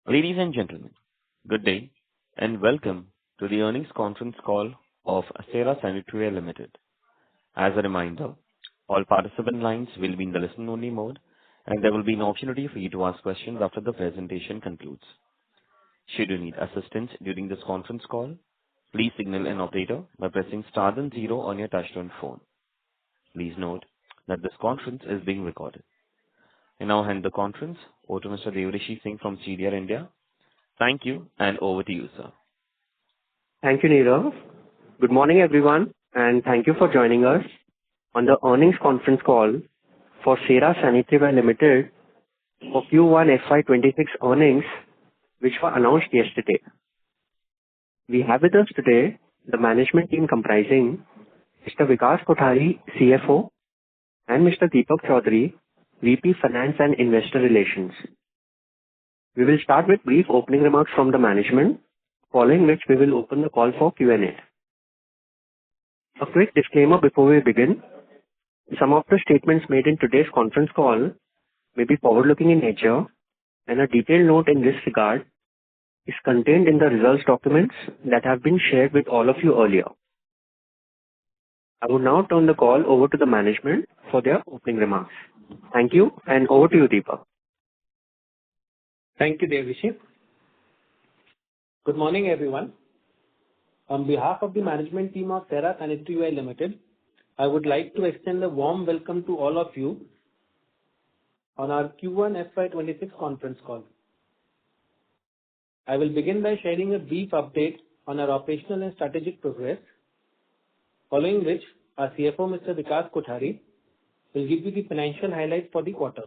Ladies and gentlemen, good day, and welcome to the earnings conference call of Cera Sanitaryware Limited. As a reminder, all participant lines will be in the listen-only mode, and there will be an opportunity for you to ask questions after the presentation concludes. Should you need assistance during this conference call, please signal an operator by pressing star then zero on your touchtone phone. Please note that this conference is being recorded. I now hand the conference over to Mr. Devrishi Singh from CDR India. Thank you, and over to you, sir. Thank you, Nirav. Good morning, everyone, and thank you for joining us on the earnings conference call for Cera Sanitaryware Limited for Q1 FY26 earnings, which were announced yesterday. We have with us today the management team comprising Mr. Vikas Kothari, CFO, and Mr. Deepak Chaudhary, VP Finance and Investor Relations. We will start with brief opening remarks from the management, following which we will open the call for Q&A. A quick disclaimer before we begin. Some of the statements made in today's conference call may be forward-looking in nature, and a detailed note in this regard is contained in the results documents that have been shared with all of you earlier. I will now turn the call over to the management for their opening remarks. Thank you, and over to you, Deepak. Thank you, Devrishi. Good morning, everyone. On behalf of the management team of Cera Sanitaryware Limited, I would like to extend a warm welcome to all of you on our Q1 FY26 conference call. I will begin by sharing a brief update on our operational and strategic progress, following which our CFO, Mr. Vikas Kothari, will give you the financial highlights for the quarter.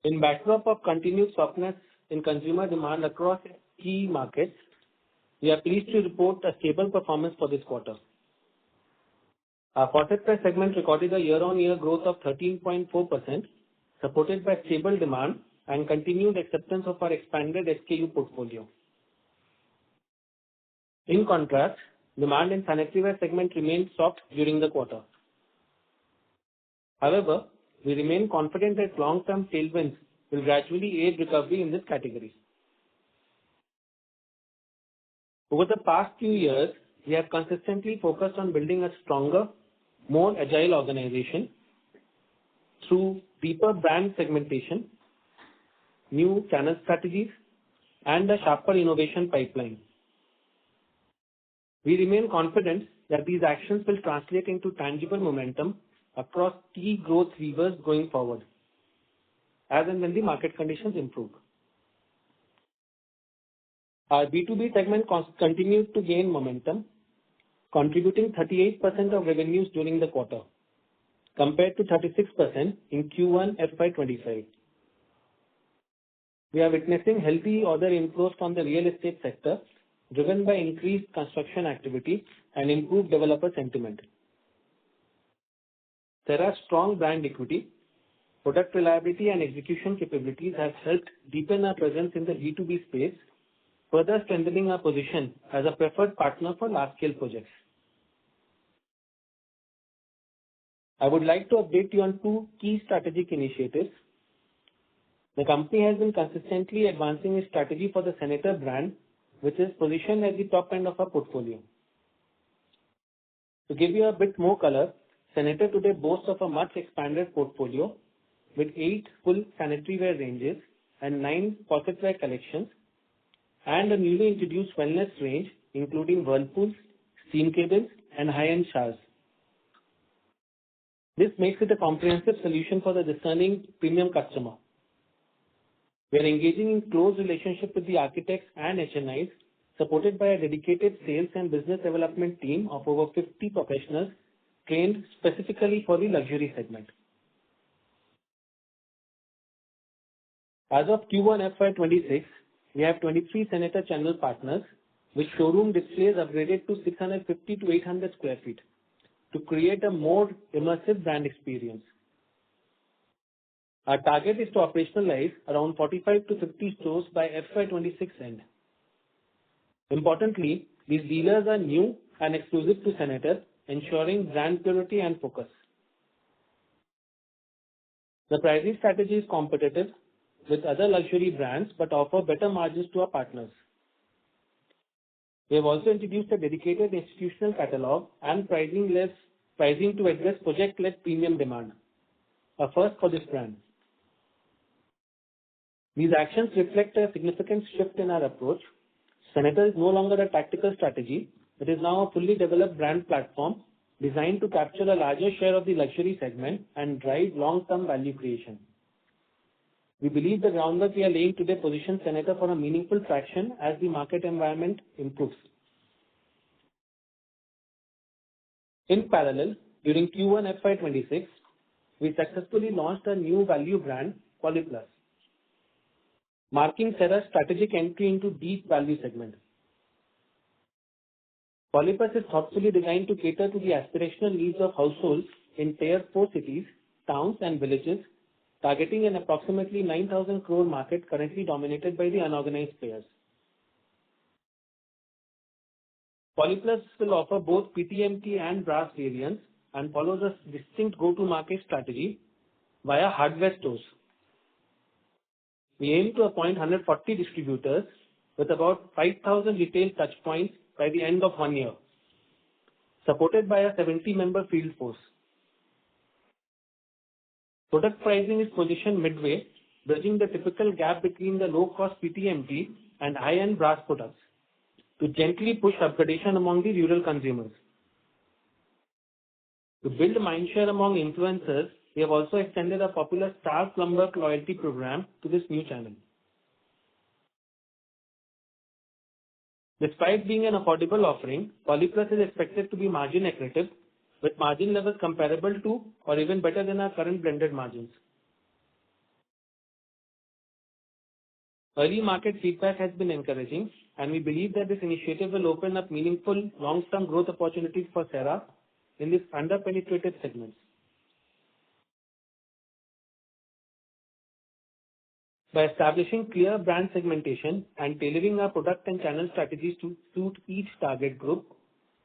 In backdrop of continued softness in consumer demand across key markets, we are pleased to report a stable performance for this quarter. Our faucetware segment recorded a year-on-year growth of 13.4%, supported by stable demand and continued acceptance of our expanded SKU portfolio. In contrast, demand in sanitaryware segment remained soft during the quarter. However, we remain confident that long-term tailwinds will gradually aid recovery in this category. Over the past few years, we have consistently focused on building a stronger, more agile organization through deeper brand segmentation, new channel strategies, and a sharper innovation pipeline. We remain confident that these actions will translate into tangible momentum across key growth levers going forward, as and when the market conditions improve. Our B2B segment continued to gain momentum, contributing 38% of revenues during the quarter, compared to 36% in Q1 FY25. We are witnessing healthy order inflows from the real estate sector, driven by increased construction activity and improved developer sentiment. Cera's strong brand equity, product reliability, and execution capabilities have helped deepen our presence in the B2B space, further strengthening our position as a preferred partner for large-scale projects. I would like to update you on two key strategic initiatives. The company has been consistently advancing its strategy for the Senator brand, which is positioned at the top end of our portfolio. To give you a bit more color, Senator today boasts of a much expanded portfolio with 8 full sanitaryware ranges and 9 faucetware collections, and a newly introduced wellness range including whirlpools, steam cables, and high-end showers. This makes it a comprehensive solution for the discerning premium customer. We are engaging in close relationship with the architects and HNIs, supported by a dedicated sales and business development team of over 50 professionals trained specifically for the luxury segment. As of Q1 FY26, we have 23 Senator channel partners, with showroom displays upgraded to 650 to 800 square feet to create a more immersive brand experience. Our target is to operationalize around 45 to 50 stores by FY26 end. Importantly, these dealers are new and exclusive to Senator, ensuring brand purity and focus. The pricing strategy is competitive, with other luxury brands but offer better margins to our partners. We have also introduced a dedicated institutional catalog and pricing to address project-led premium demand, a first for this brand. These actions reflect a significant shift in our approach. Senator is no longer a tactical strategy. It is now a fully developed brand platform designed to capture a larger share of the luxury segment and drive long-term value creation. We believe the groundwork we are laying today positions Senator for a meaningful traction as the market environment improves. In parallel, during Q1 FY26, we successfully launched a new value brand, Polyplus, marking Cera's strategic entry into deep value segment. Polyplus is thoughtfully designed to cater to the aspirational needs of households in Tier 4 cities, towns and villages, targeting an approximately 9,000 crore market currently dominated by the unorganized players. Polyplus will offer both PTMT and brass variants and follows a distinct go-to-market strategy via hardware stores. We aim to appoint 140 distributors with about 5,000 retail touchpoints by the end of 1 year, supported by a 70-member field force. Product pricing is positioned midway, bridging the typical gap between the low-cost PTMT and high-end brass products to gently push upgradation among the rural consumers. To build mindshare among influencers, we have also extended a popular Star Plumber loyalty program to this new channel. Despite being an affordable offering, Polyplus is expected to be margin accretive, with margin levels comparable to or even better than our current blended margins. Early market feedback has been encouraging, and we believe that this initiative will open up meaningful long-term growth opportunities for Cera in these under-penetrated segments. By establishing clear brand segmentation and tailoring our product and channel strategies to suit each target group,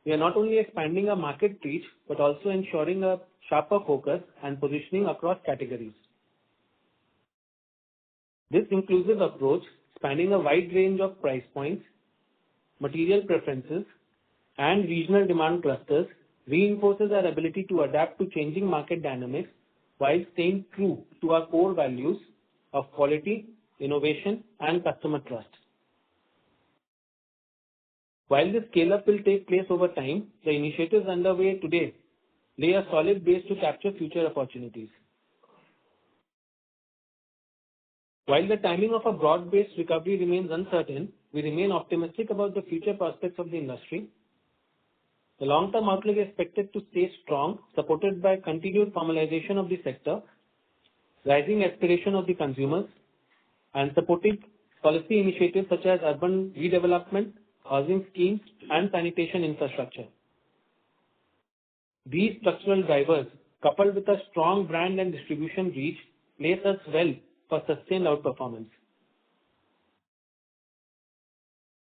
we are not only expanding our market reach but also ensuring a sharper focus and positioning across categories. This inclusive approach, spanning a wide range of price points, material preferences, and regional demand clusters, reinforces our ability to adapt to changing market dynamics while staying true to our core values of quality, innovation, and customer trust. While this scale-up will take place over time, the initiatives underway today lay a solid base to capture future opportunities. While the timing of a broad-based recovery remains uncertain, we remain optimistic about the future prospects of the industry. The long-term outlook is expected to stay strong, supported by continued formalization of the sector, rising aspiration of the consumers, and supporting policy initiatives such as urban redevelopment, housing schemes, and sanitation infrastructure. These structural drivers, coupled with a strong brand and distribution reach, place us well for sustained outperformance.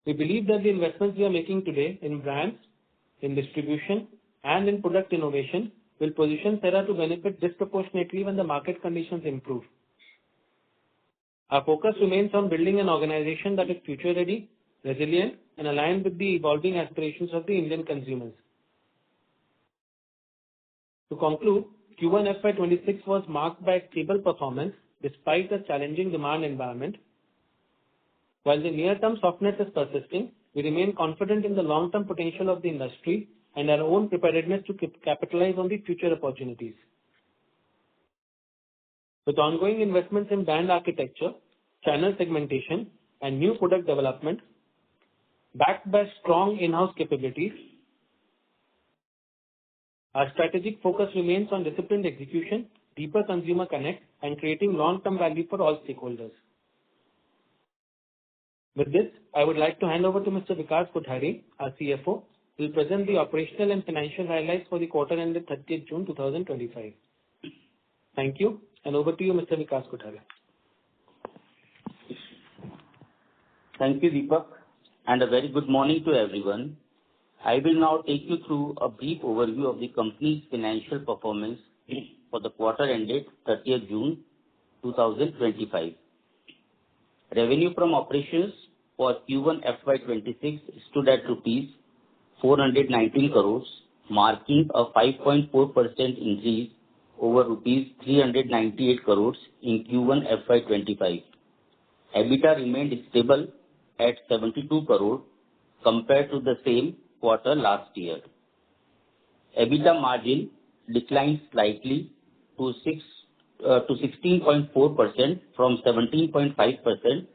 We believe that the investments we are making today in brands, in distribution, and in product innovation will position Cera to benefit disproportionately when the market conditions improve. Our focus remains on building an organization that is future-ready, resilient, and aligned with the evolving aspirations of the Indian consumers. To conclude, Q1 FY26 was marked by stable performance despite a challenging demand environment. While the near-term softness is persisting, we remain confident in the long-term potential of the industry and our own preparedness to capitalize on the future opportunities. With ongoing investments in brand architecture, channel segmentation, and new product development, backed by strong in-house capabilities, our strategic focus remains on disciplined execution, deeper consumer connect, and creating long-term value for all stakeholders. With this, I would like to hand over to Mr. Vikas Kothari, our CFO, who will present the operational and financial highlights for the quarter ended 30th June 2025. Thank you, and over to you, Mr. Vikas Kothari. Thank you, Deepak, and a very good morning to everyone. I will now take you through a brief overview of the company's financial performance for the quarter ended 30th June 2025. Revenue from operations for Q1 FY26 stood at rupees 419 crores, marking a 5.4% increase over rupees 398 crores in Q1 FY25. EBITDA remained stable at 72 crore compared to the same quarter last year. EBITDA margin declined slightly to 16.4% from 17.5%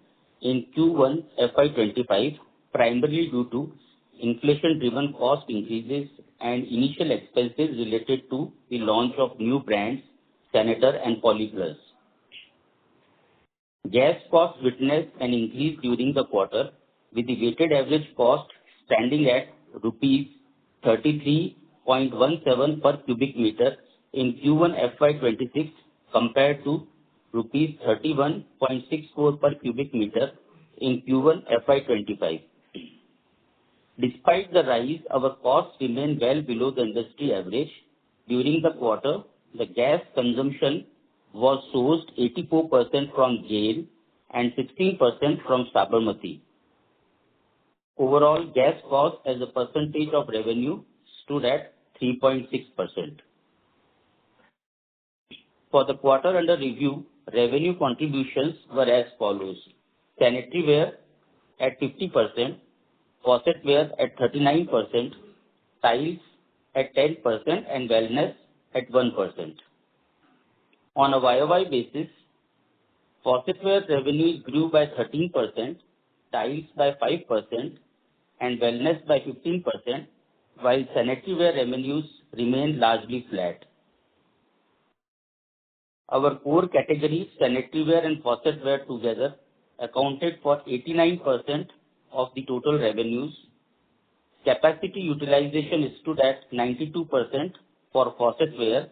in Q1 FY25, primarily due to inflation-driven cost increases and initial expenses related to the launch of new brands, Senator and Polyplus. Gas costs witnessed an increase during the quarter, with the weighted average cost standing at rupees 33.17 per cubic meter in Q1 FY26 compared to rupees 31.64 per cubic meter in Q1 FY25. Despite the rise, our costs remain well below the industry average. During the quarter, the gas consumption was sourced 84% from GAIL and 16% from Sabarmati. Overall, gas cost as a percentage of revenue stood at 3.6%. For the quarter under review, revenue contributions were as follows: Sanitaryware at 50%, faucetware at 39%, tiles at 10%, and wellness at 1%. On a YOY basis, faucetware revenues grew by 13%, tiles by 5%, and wellness by 15%, while sanitaryware revenues remained largely flat. Our core categories, sanitaryware and faucetware together, accounted for 89% of the total revenues. Capacity utilization stood at 92% for faucetware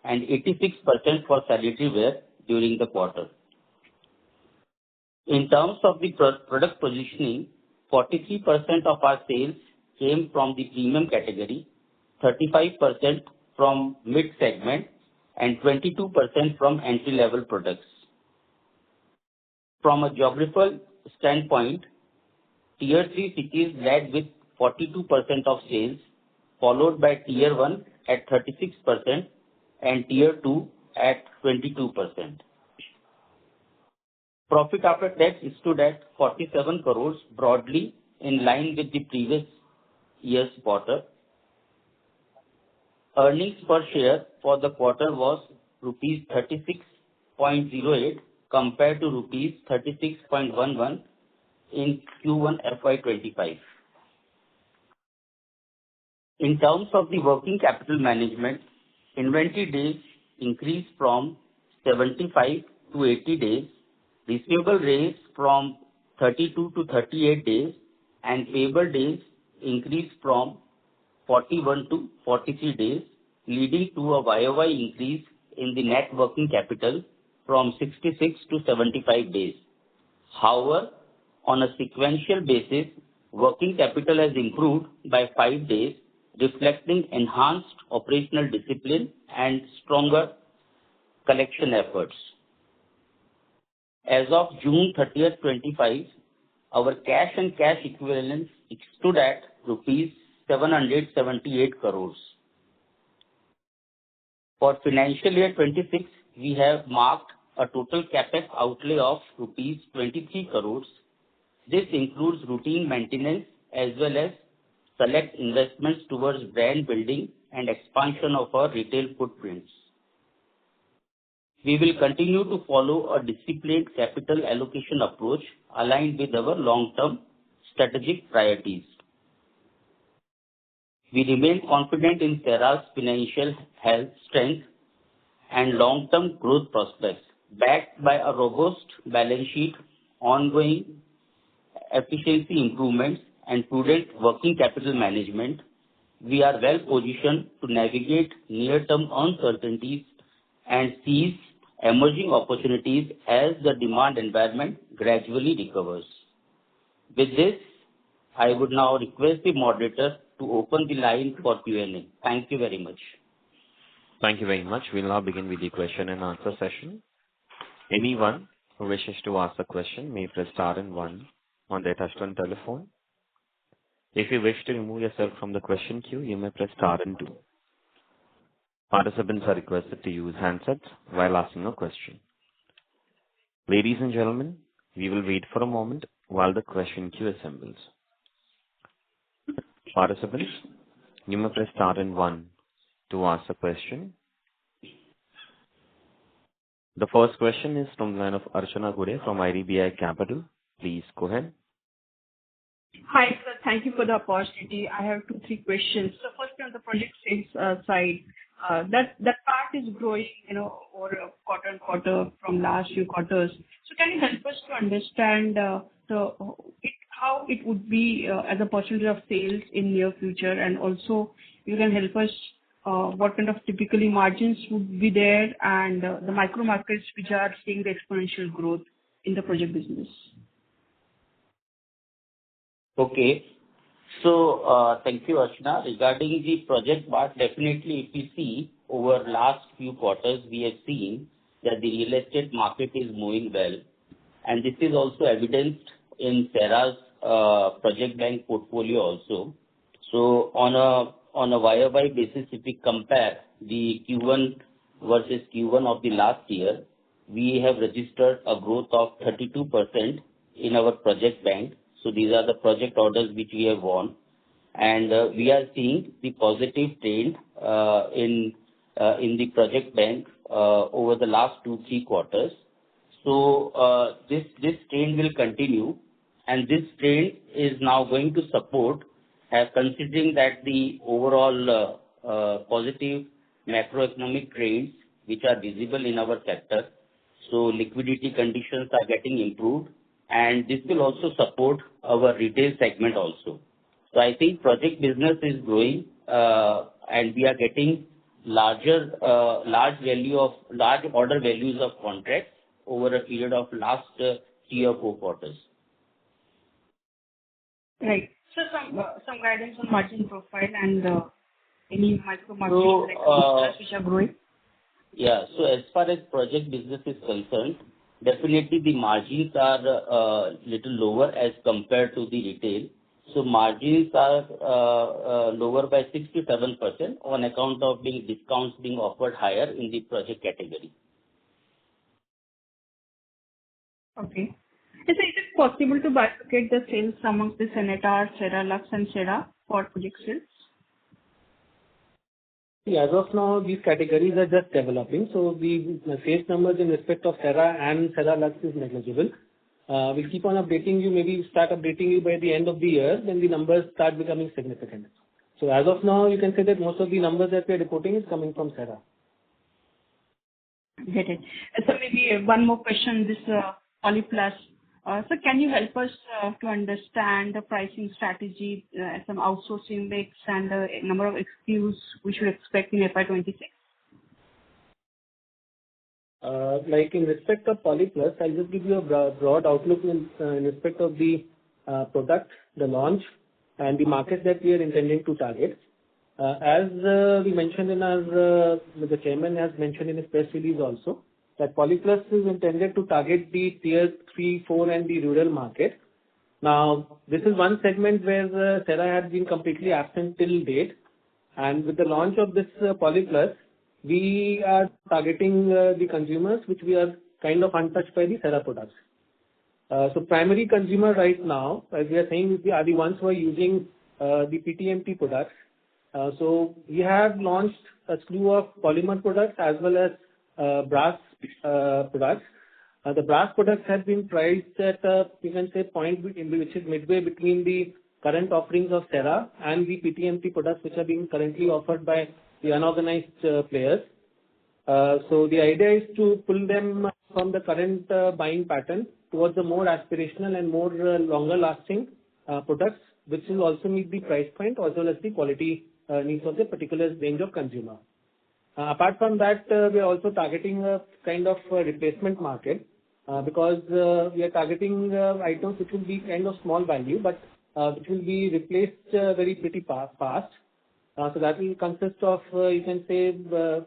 and 86% for sanitaryware during the quarter. In terms of the product positioning, 43% of our sales came from the premium category, 35% from mid-segment, and 22% from entry-level products. From a geographical standpoint, Tier 3 cities led with 42% of sales, followed by Tier 1 at 36% and Tier 2 at 22%. Profit after tax stood at 47 crores, broadly in line with the previous year's quarter. Earnings per share for the quarter was rupees 36.08 compared to rupees 36.11 in Q1 FY25. In terms of the working capital management, inventory days increased from 75 to 80 days, receivable days from 32 to 38 days, and payable days increased from 41 to 43 days, leading to a YOY increase in the net working capital from 66 to 75 days. However, on a sequential basis, working capital has improved by 5 days, reflecting enhanced operational discipline and stronger collection efforts. As of June 30th, 25, our cash and cash equivalents stood at rupees 778 crores. For financial year 26, we have marked a total capex outlay of rupees 23 crores. This includes routine maintenance as well as select investments towards brand building and expansion of our retail footprints. We will continue to follow a disciplined capital allocation approach aligned with our long-term strategic priorities. We remain confident in Cera's financial health, strength, and long-term growth prospects. Backed by a robust balance sheet, ongoing efficiency improvements, and prudent working capital management, we are well positioned to navigate near-term uncertainties and seize emerging opportunities as the demand environment gradually recovers. With this, I would now request the moderator to open the line for Q&A. Thank you very much. Thank you very much. We'll now begin with the question and answer session. Anyone who wishes to ask a question may press star and one on their touchtone telephone. If you wish to remove yourself from the question queue, you may press star and two. Participants are requested to use handsets while asking a question. Ladies and gentlemen, we will wait for a moment while the question queue assembles. Participants, you may press star and one to ask a question. The first question is from the line of Archana Gude from IDBI Capital. Please go ahead. Hi, sir. Thank you for the opportunity. I have two, three questions. So first on the project sales side, that part is growing, over quarter and quarter from last few quarters. So can you help us to understand how it would be as a percentage of sales in near future, and also you can help us what kind of typically margins would be there, and the micro markets which are seeing the exponential growth in the project business. Okay. So, thank you, Archana. Regarding the project part, definitely if you see over last few quarters, we have seen that the real estate market is moving well, and this is also evidenced in Cera's project bank portfolio also. So on a YOY basis, if we compare the Q1 versus Q1 of the last year, we have registered a growth of 32% in our project bank. So these are the project orders which we have won, and we are seeing the positive trend in the project bank over the last 2-3 quarters. So this trend will continue, and this trend is now going to support, considering that the overall positive macroeconomic trends which are visible in our sector. So liquidity conditions are getting improved, and this will also support our retail segment also. So I think project business is growing, and we are getting large order values of contracts over a period of last 3 or 4 quarters. Right. So some guidance on margin profile and any micro markets which are growing. Yeah. So as far as project business is concerned, definitely the margins are little lower as compared to the retail. So margins are lower by 6 to 7% on account of discounts being offered higher in the project category. Okay. So is it possible to bifurcate the sales amongst the Senator, Cera Lux and Cera for project sales? As of now, these categories are just developing, so the sales numbers in respect of Cera and Cera Lux is negligible. We'll keep on updating you, maybe start updating you by the end of the year when the numbers start becoming significant. So as of now, you can say that most of the numbers that we are reporting is coming from Cera. Get it. So maybe one more question, this Polyplus. So can you help us to understand the pricing strategy, some outsourcing mix and the number of SKUs we should expect in FY26? Like in respect of Polyplus, I'll just give you a broad outlook in respect of the product, the launch, and the market that we are intending to target. As we mentioned in our, the chairman has mentioned in his press release also, that Polyplus is intended to target the tier 3, 4 and the rural market. Now, this is one segment where Cera had been completely absent till date, and with the launch of this Polyplus, we are targeting the consumers which we are kind of untouched by the Cera products. So primary consumer right now, as we are saying, are the ones who are using the PTMT products. So we have launched a slew of polymer products as well as brass products. The brass products have been priced at you can say point which is midway between the current offerings of Cera and the PTMT products which are being currently offered by the unorganized players. So the idea is to pull them from the current buying pattern towards the more aspirational and more longer lasting products, which will also meet the price point as well as the quality needs of the particular range of consumer. Apart from that, we are also targeting a kind of replacement market because we are targeting items which will be kind of small value but which will be replaced very pretty fast. So that will consist of you can say the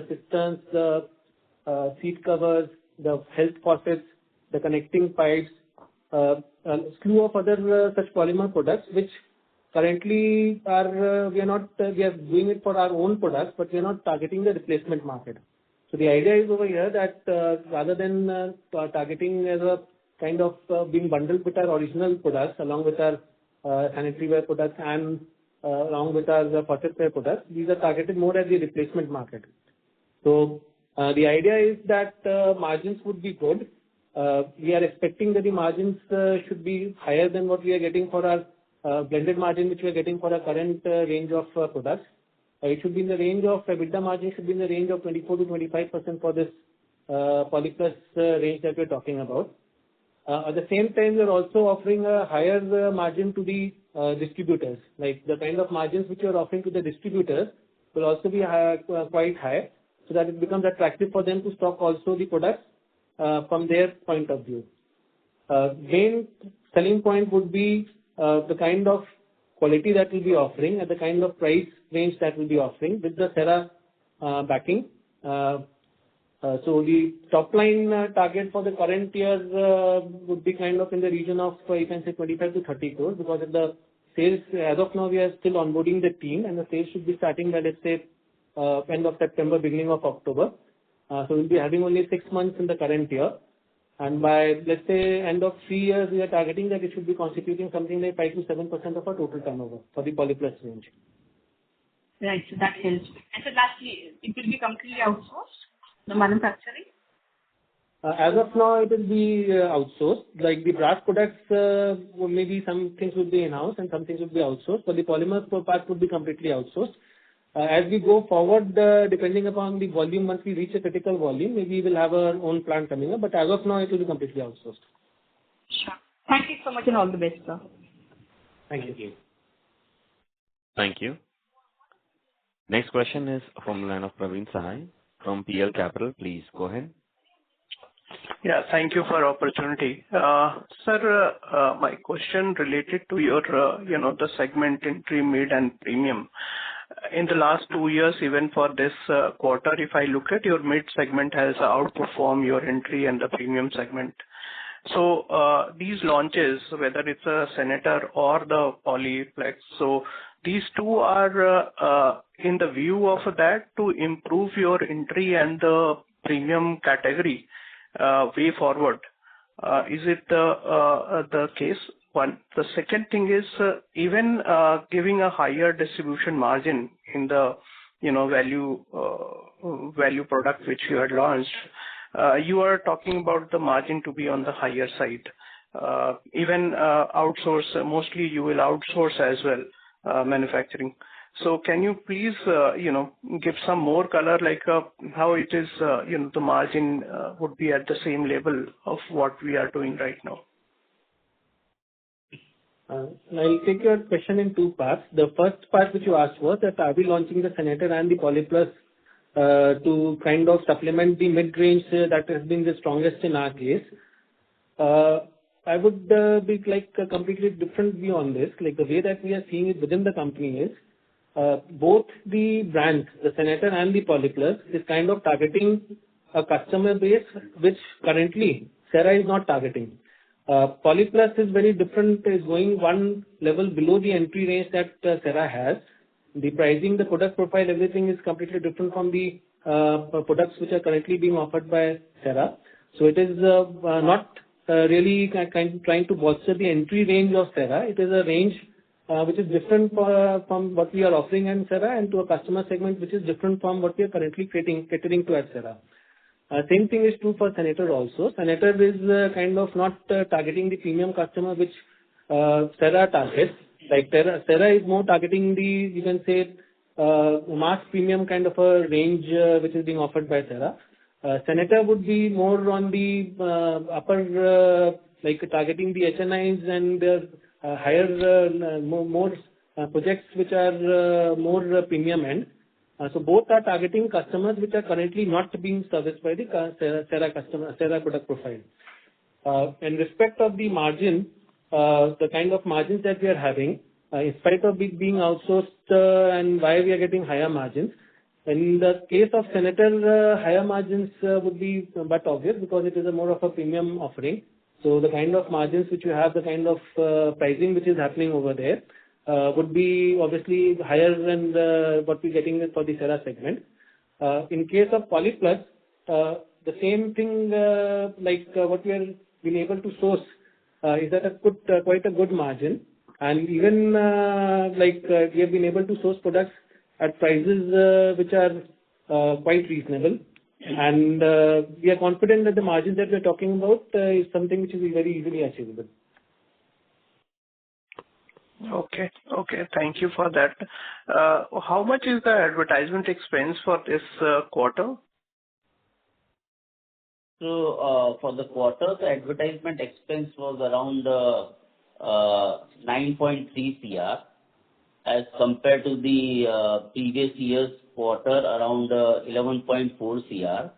cisterns, the seat covers, the health faucets, the connecting pipes, a slew of other such polymer products, which currently we are doing it for our own products, but we are not targeting the replacement market. So the idea is over here that rather than targeting as a kind of being bundled with our original products along with our sanitaryware products and along with our faucetware products, these are targeted more as the replacement market. So the idea is that margins would be good. We are expecting that the margins should be higher than what we are getting for our blended margin, which we are getting for our current range of products. It should be in the range of EBITDA margin should be in the range of 24 to 25% for this Polyplus range that we're talking about. At the same time, we're also offering a higher margin to the distributors. Like the kind of margins which you're offering to the distributors will also be quite high, so that it becomes attractive for them to stock also the products from their point of view. Main selling point would be the kind of quality that we'll be offering at the kind of price range that we'll be offering with the Cera backing. So the top line target for the current year would be kind of in the region of, you can say 25 to 30 crores, because at the sales, as of now, we are still onboarding the team, and the sales should be starting by, let's say, end of September, beginning of October. So we'll be having only 6 months in the current year. And by, let's say, end of 3 years, we are targeting that it should be constituting something like 5 to 7% of our total turnover for the Polyplus range. Right, so that helps. And so lastly, it will be completely outsourced, the manufacturing? As of now, it will be outsourced. Like the brass products, maybe some things will be in-house and some things will be outsourced, but the polymer part would be completely outsourced. As we go forward, depending upon the volume, once we reach a critical volume, maybe we'll have our own plant coming up, but as of now, it will be completely outsourced. Sure. Thank you so much and all the best, sir. Thank you. Thank you. Next question is from the line of Praveen Sahai from PL Capital. Please go ahead. Yeah, thank you for opportunity. Sir, my question related to your, the segment entry, mid and premium. In the last 2 years, even for this quarter, if I look at your mid segment has outperformed your entry and the premium segment. So these launches, whether it's a Senator or the Polyplex, so these two are in the view of that to improve your entry and the premium category way forward. Is it the case? One. The second thing is even giving a higher distribution margin in the value product which you had launched. You are talking about the margin to be on the higher side. Even outsource, mostly you will outsource as well, manufacturing. So can you please, give some more color, like how it is, the margin would be at the same level of what we are doing right now? I'll take your question in two parts. The first part which you asked was that are we launching the Senator and the Polyplus to kind of supplement the mid-range that has been the strongest in our case. I would be like a completely different view on this. Like the way that we are seeing it within the company is both the brands, the Senator and the Polyplus, is kind of targeting a customer base which currently Cera is not targeting. Polyplus is very different, is going one level below the entry range that Cera has. The pricing, the product profile, everything is completely different from the products which are currently being offered by Cera. So it is not really trying to bolster the entry range of Cera. It is a range which is different from what we are offering in Cera, and to a customer segment which is different from what we are currently catering to at Cera. Same thing is true for Senator also. Senator is kind of not targeting the premium customer which Cera targets. Like Cera is more targeting the, you can say, mass premium kind of a range which is being offered by Cera. Senator would be more on the upper, like targeting the HNIs and higher, more projects which are more premium end. So both are targeting customers which are currently not being serviced by the Cera product profile. In respect of the margin, the kind of margins that we are having, in spite of it being outsourced and why we are getting higher margins, In the case of Senator, higher margins would be but obvious because it is a more of a premium offering. So the kind of margins which you have, the kind of pricing which is happening over there would be obviously higher than what we're getting for the Cera segment. In case of Polyplus, the same thing like what we have been able to source is at a quite a good margin. And even we have been able to source products at prices which are quite reasonable. And we are confident that the margins that we are talking about is something which is very easily achievable. Okay. Thank you for that. How much is the advertisement expense for this quarter? So for the quarter, the advertisement expense was around 9.3 CR as compared to the previous year's quarter around 11.4 CR.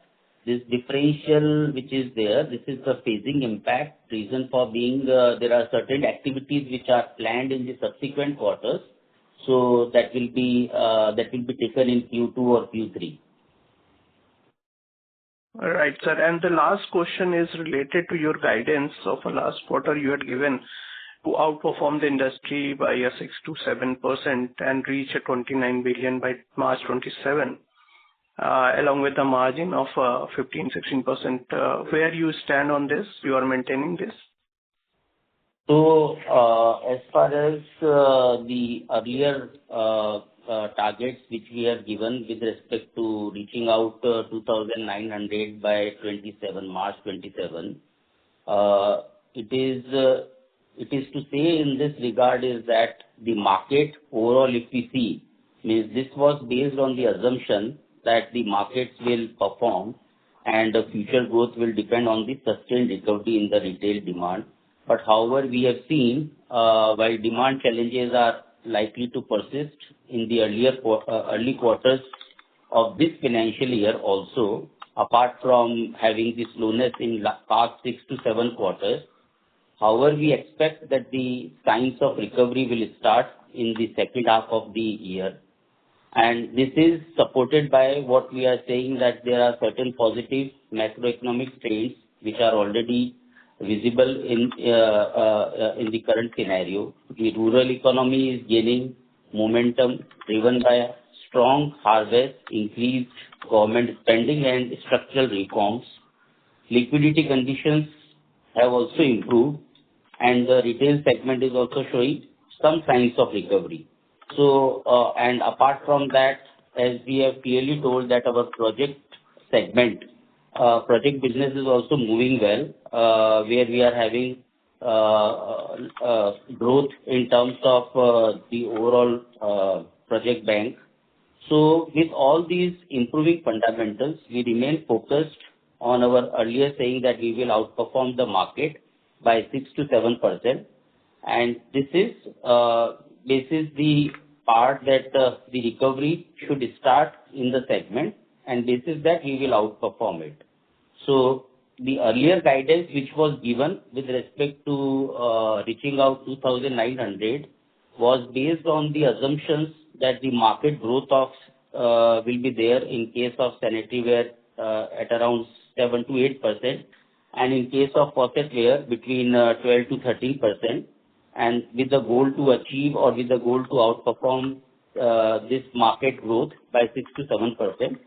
This differential which is there, this is the phasing impact. Reason for being there are certain activities which are planned in the subsequent quarters. So that will be taken in Q2 or Q3. All right, sir. And the last question is related to your guidance of last quarter you had given to outperform the industry by 6 to 7% and reach a 29 billion by March 27, along with a margin of 15-16%. Where you stand on this? You are maintaining this? So as far as the earlier targets which we have given with respect to reaching out 2,900 by March 27, it is to say in this regard is that the market overall, if we see, means this was based on the assumption that the markets will perform and the future growth will depend on the sustained recovery in the retail demand. But however, we have seen while demand challenges are likely to persist in the early quarters of this financial year also, apart from having the slowness in past 6 to 7 quarters. However, we expect that the signs of recovery will start in the second half of the year. And this is supported by what we are saying that there are certain positive macroeconomic trends which are already visible in the current scenario. The rural economy is gaining momentum driven by strong harvest, increased government spending and structural reforms. Liquidity conditions have also improved and the retail segment is also showing some signs of recovery. So, and apart from that, as we have clearly told that our project segment, project business is also moving well, where we are having growth in terms of the overall project bank. So with all these improving fundamentals, we remain focused on our earlier saying that we will outperform the market by 6 to 7%. And this is the part that the recovery should start in the segment, and this is that we will outperform it. So the earlier guidance which was given with respect to reaching out 2,900 was based on the assumptions that the market growth of will be there in case of sanitaryware at around 7 to 8%, and in case of faucetware between 12 to 13%, and with the goal to achieve or with the goal to outperform this market growth by 6 to 7%.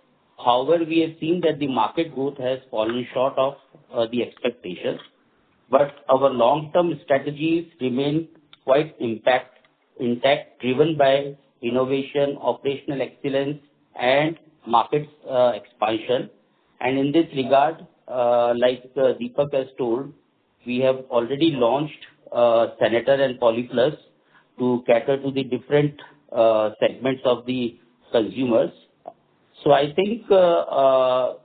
However, we have seen that the market growth has fallen short of the expectations, but our long-term strategies remain quite intact, driven by innovation, operational excellence, and market expansion. And in this regard, like Deepak has told, we have already launched Senator and Polyplus to cater to the different segments of the consumers. So I think the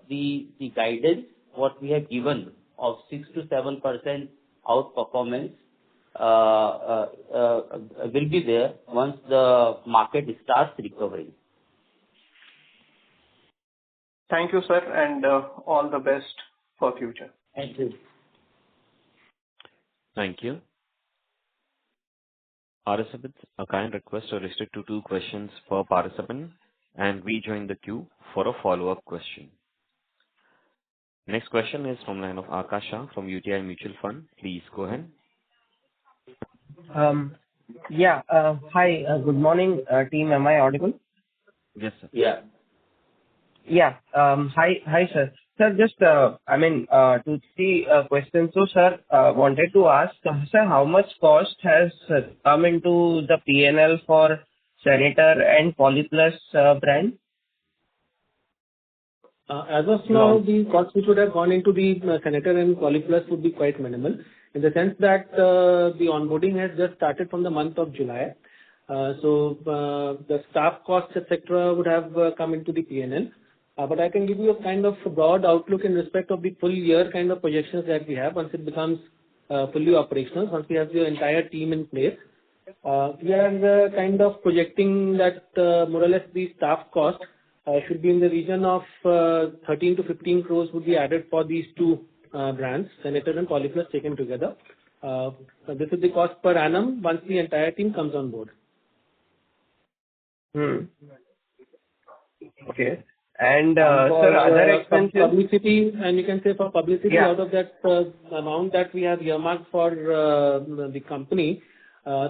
guidance what we have given of 6 to 7% outperformance will be there once the market starts recovering. Thank you, sir, and all the best for future. Thank you. Thank you. Participants, a kind request to restrict to 2 questions per participant. and rejoin the queue for a follow-up question. Next question is from line of Akash Shah from UTI Mutual Fund. Please go ahead. Hi, good morning, team. Am I audible? Yes, sir. Yeah. Hi, sir. Sir, just, 2-3 questions. So, sir, wanted to ask, sir, how much cost has come into the P&L for Senator and Polyplus brand? As of now, the cost which would have gone into the Senator and Polyplus would be quite minimal, in the sense that the onboarding has just started from the month of July. So the staff costs, etc., would have come into the P&L. But I can give you a kind of broad outlook in respect of the full year kind of projections that we have once it becomes fully operational, once we have the entire team in place. We are kind of projecting that more or less the staff cost should be in the region of 13 to 15 crores would be added for these two brands, Senator and Polyplus taken together. This is the cost per annum once the entire team comes on board. Okay. And sir, other expenses? Publicity, and you can say for publicity, Yeah. out of that amount that we have earmarked for the company,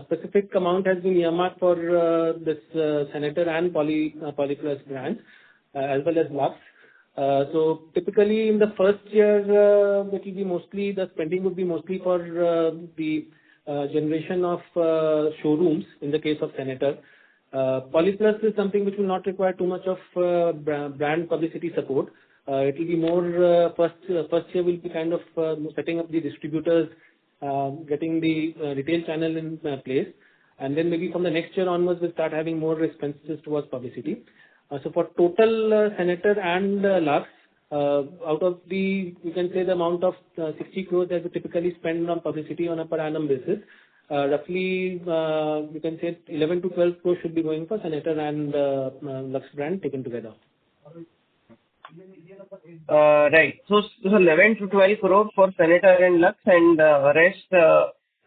specific amount has been earmarked for this Senator and Polyplus brands, as well as Lux. So typically in the first year, it will be mostly, the spending would be mostly for the generation of showrooms in the case of Senator. Polyplus is something which will not require too much of brand publicity support. It will be more first year will be kind of setting up the distributors, getting the retail channel in place, and then maybe from the next year onwards we'll start having more expenses towards publicity. So for total Senator and Lux, out of the, you can say the amount of 60 crores that we typically spend on publicity on a per annum basis, roughly you can say 11 to 12 crores should be going for Senator and Lux brand taken together. Right. So 11 to 12 crore for Senator and Lux, and rest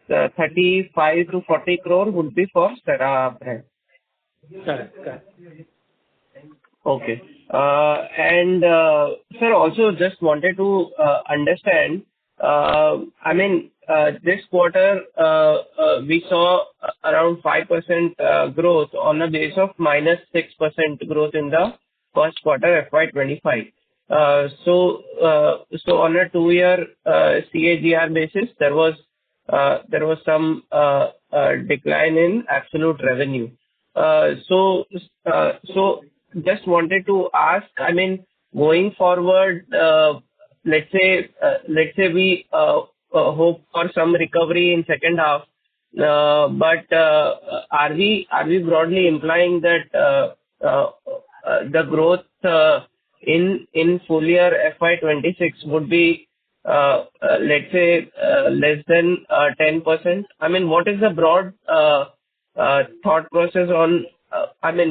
35 to 40 crore would be for Cera brand. Correct. Okay. And sir, also just wanted to understand, this quarter we saw around 5% growth on a base of minus 6% growth in the first quarter FY25. So on a 2-year CAGR basis, there was some decline in absolute revenue. So just wanted to ask, going forward, let's say we hope for some recovery in second half, but are we broadly implying that the growth in full year FY26 would be let's say less than 10%? What is the broad thought process on,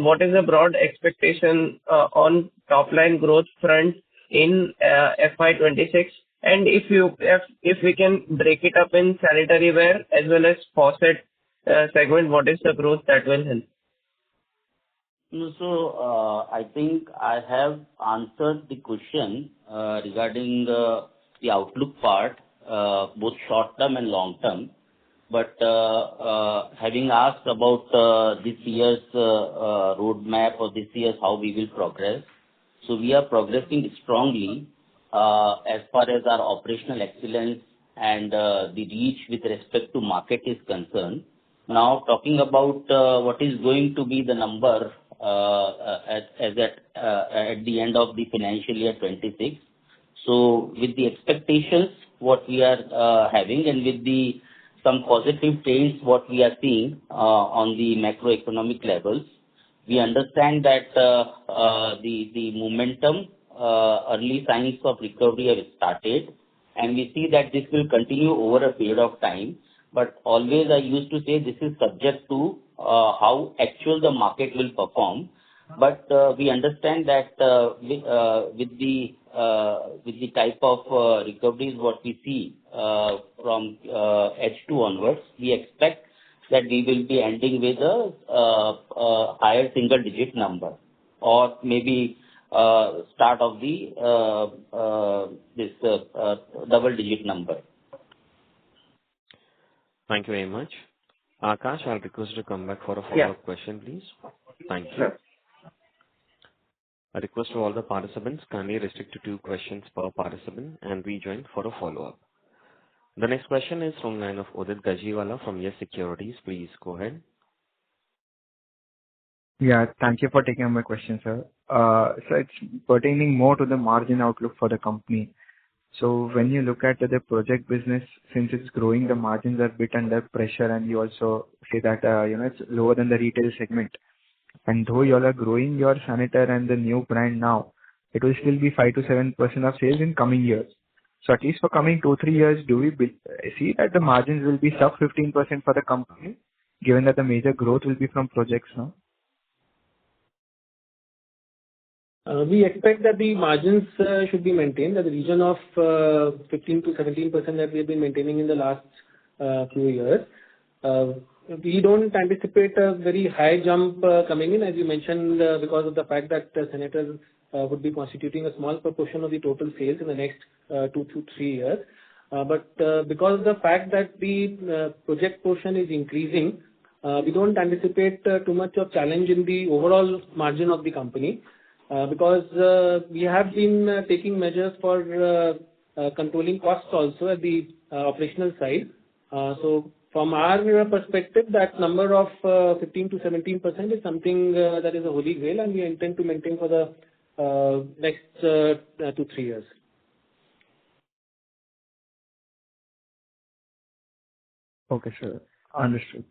what is the broad expectation on top line growth front in FY26? And if we can break it up in sanitaryware as well as faucet segment, what is the growth that will help? So I think I have answered the question regarding the outlook part, both short term and long term. But having asked about this year's roadmap or this year's how we will progress, so we are progressing strongly as far as our operational excellence and the reach with respect to market is concerned. Now talking about what is going to be the number at the end of the financial year 26. So with the expectations what we are having, and with the some positive trends what we are seeing on the macroeconomic levels, we understand that the momentum, early signs of recovery have started, and we see that this will continue over a period of time. But always I used to say this is subject to how actual the market will perform. But we understand that with the type of recoveries what we see from H2 onwards, we expect that we will be ending with a higher single digit number. or maybe start of the this double-digit number. Thank you very much. Akash, I'll request you to come back for a follow-up question, please. Thank you. Sure. A request to all the participants, kindly restrict to 2 questions per participant and rejoin for a follow-up. The next question is from line of Udit Gajiwala from Yes Securities. Please go ahead. Yeah, thank you for taking my question, sir. So it's pertaining more to the margin outlook for the company. So when you look at the project business, since it's growing, the margins are a bit under pressure, and you also say that, it's lower than the retail segment. And though you all are growing your sanitizer and the new brand now, it will still be 5 to 7% of sales in coming years. So at least for coming 2-3 years, do we see that the margins will be sub 15% for the company, given that the major growth will be from projects now? We expect that the margins should be maintained at the region of 15 to 17% that we have been maintaining in the last few years. We don't anticipate a very high jump coming in, as you mentioned, because of the fact that sanitizers would be constituting a small proportion of the total sales in the next 2 to 3 years. But because of the fact that the project portion is increasing, we don't anticipate too much of challenge in the overall margin of the company. Because we have been taking measures for controlling costs also at the operational side. So from our perspective, that number of 15 to 17% is something that is a holy grail, and we intend to maintain for the next 2 to 3 years. Okay, sir. Understood.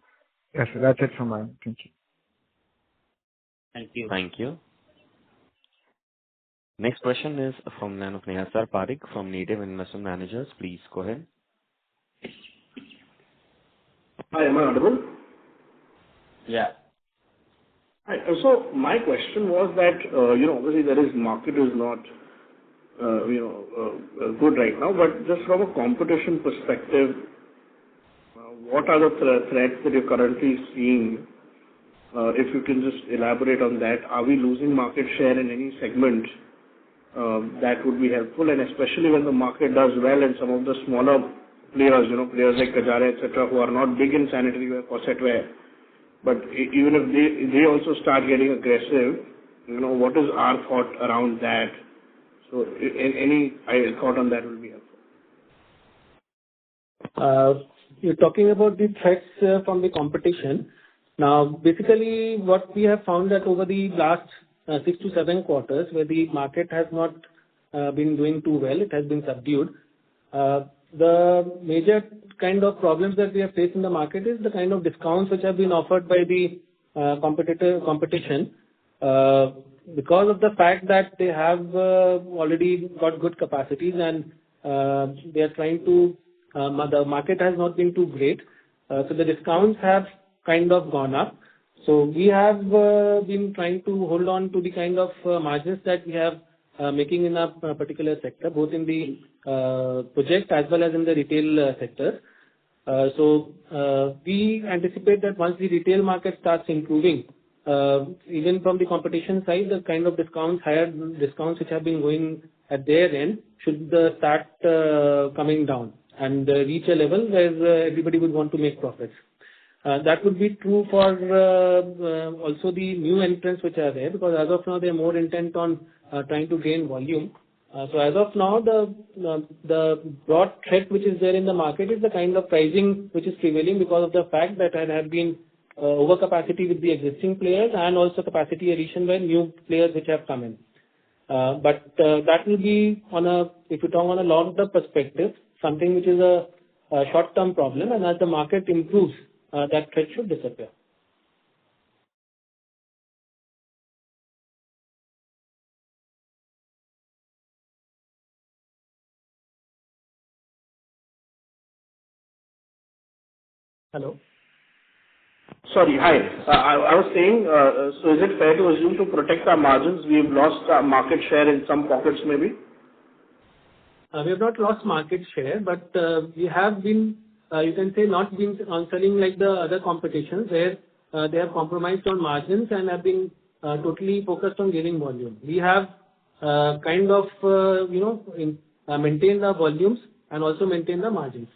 Yes, sir. That's it from my end. Thank you. Thank you. Thank you. Next question is from line of Nihasar Parekh from Native Investment Managers. Please go ahead. Hi, am I audible? Yeah. Hi. So my question was that, obviously market is not, good right now, but just from a competition perspective, what are the threats that you're currently seeing? If you can just elaborate on that. Are we losing market share in any segment? That would be helpful, and especially when the market does well and some of the smaller players, players like Cera, etc., who are not big in sanitaryware, faucetware, but even if they also start getting aggressive, what is our thought around that? So any thought on that will be helpful. You're talking about the threats from the competition. Now, basically, what we have found that over the last 6 to 7 quarters, where the market has not been doing too well, it has been subdued. The major kind of problems that we have faced in the market is the kind of discounts which have been offered by the competition, because of the fact that they have already got good capacities, and they are trying to, the market has not been too great. So the discounts have kind of gone up. So we have been trying to hold on to the kind of margins that we have making in a particular sector, both in the project as well as in the retail sector. So we anticipate that once the retail market starts improving, even from the competition side, the kind of higher discounts which have been going at their end should start coming down and reach a level where everybody would want to make profits. That would be true for also the new entrants which are there, because as of now they are more intent on trying to gain volume. So as of now, the broad threat which is there in the market is the kind of pricing which is prevailing, because of the fact that there have been overcapacity with the existing players and also capacity addition by new players which have come in. But that will be if you talk on a long-term perspective, something which is a short-term problem, and as the market improves, that threat should disappear. Hello? Sorry, hi. I was saying, so is it fair to assume to protect our margins, we've lost our market share in some pockets maybe? We have not lost market share, but we have been, you can say, not been selling like the other competitions, where they have compromised on margins and have been totally focused on gaining volume. We have kind of maintained the volumes and also maintained the margins.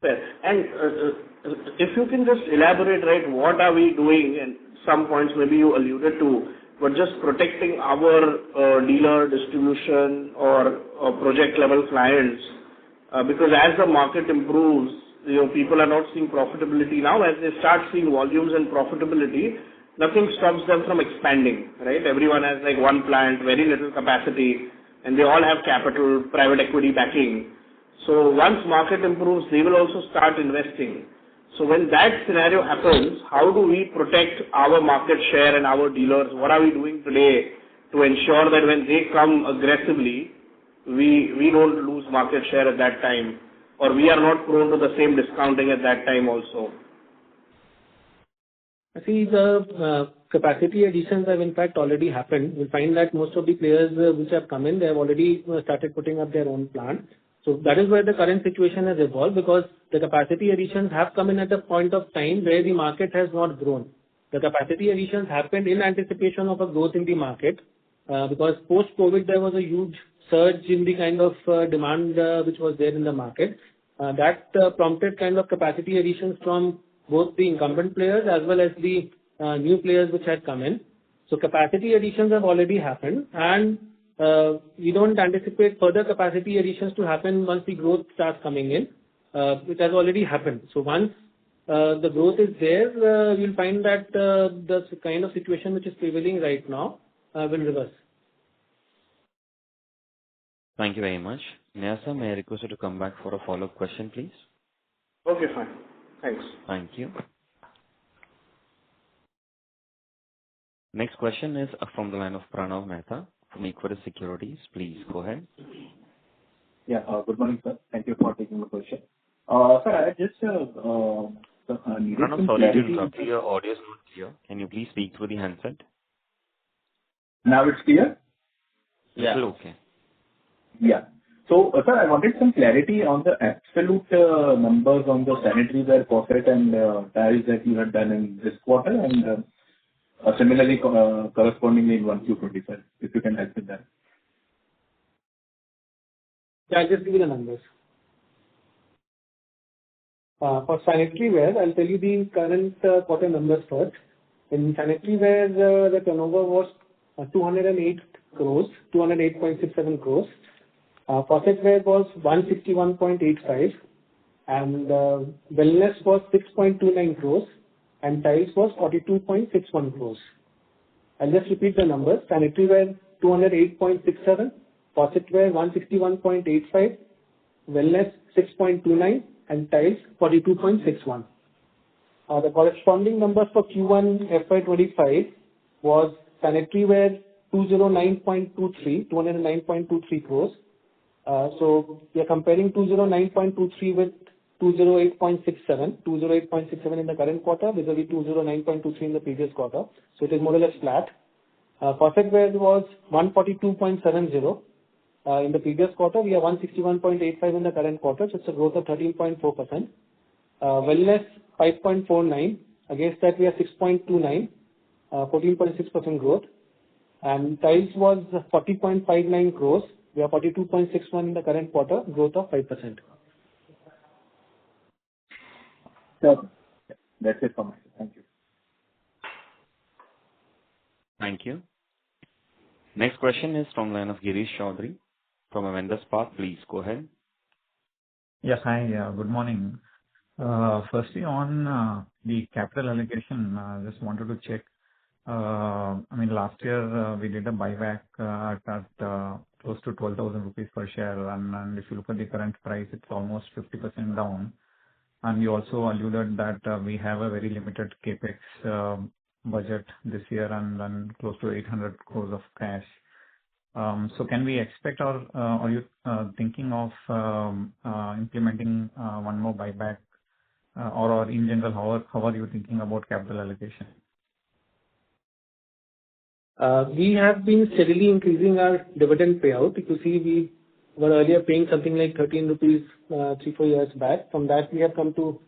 Fair. And if you can just elaborate, right, what are we doing? And some points maybe you alluded to, but just protecting our dealer distribution or project level clients, because as the market improves, people are not seeing profitability now. As they start seeing volumes and profitability, nothing stops them from expanding, right? Everyone has like one plant, very little capacity, and they all have capital, private equity backing. So once market improves, they will also start investing. So when that scenario happens, how do we protect our market share and our dealers? What are we doing today to ensure that when they come aggressively, we don't lose market share at that time, or we are not prone to the same discounting at that time also? I see the capacity additions have in fact already happened. You'll find that most of the players which have come in, they have already started putting up their own plant. So that is where the current situation has evolved, because the capacity additions have come in at a point of time where the market has not grown. The capacity additions happened in anticipation of a growth in the market, because post-COVID there was a huge surge in the kind of demand which was there in the market. That prompted kind of capacity additions from both the incumbent players as well as the new players which had come in. So capacity additions have already happened, and we don't anticipate further capacity additions to happen once the growth starts coming in. It has already happened. So once the growth is there, we'll find that the kind of situation which is prevailing right now will reverse. Thank you very much. Nyasa, may I request you to come back for a follow-up question, please? Okay, fine. Thanks. Thank you. Next question is from the line of Pranav Mehta from Equirus Securities. Please go ahead. Yeah. Good morning, sir. Thank you for taking the question. Sir, I just needed Pranav, some sorry to clarity. interrupt you. Your audio is not clear. Can you please speak through the handset? Now it's clear? Yeah. Still okay. Yeah. So, sir, I wanted some clarity on the absolute numbers on the sanitaryware faucet and tiles that you had done in this quarter, and similarly correspondingly in 1Q25, if you can help with that. Yeah, I'll just give you the numbers. For sanitaryware, I'll tell you the current quarter numbers first. In sanitaryware, the turnover was 208 crores, 208.67 crores. Faucetware was 161.85, and wellness was 6.29 crores, and tiles was 42.61 crores. I'll just repeat the numbers. Sanitaryware 208.67, faucetware 161.85, wellness 6.29, and tiles 42.61. The corresponding numbers for Q1 FY25 was sanitaryware 209.23 crores. So we are comparing 209.23 with 208.67. 208.67 in the current quarter vis-a-vis 209.23 in the previous quarter. So it is more or less flat. Faucetware was 142.70 in the previous quarter. We are 161.85 in the current quarter. So it's a growth of 13.4%. Wellness 5.49. Against that we are 6.29, 14.6% growth. And tiles was 40.59 crores. We are 42.61 in the current quarter, growth of 5%. Sure. That's it from my side. Thank you. Thank you. Next question is from the line of Girish Chaudhary from Avendus Spark. Please go ahead. Yes, hi. Good morning. Firstly, on the capital allocation, just wanted to check. Last year we did a buyback at close to 12,000 rupees per share, and if you look at the current price, it's almost 50% down. And you also alluded that we have a very limited capex budget this year and close to 800 crores of cash. So can we expect, or are you thinking of implementing one more buyback, or in general, how are you thinking about capital allocation? We have been steadily increasing our dividend payout. If you see, we were earlier paying something like 13 rupees 3-4 years back. From that, we have come to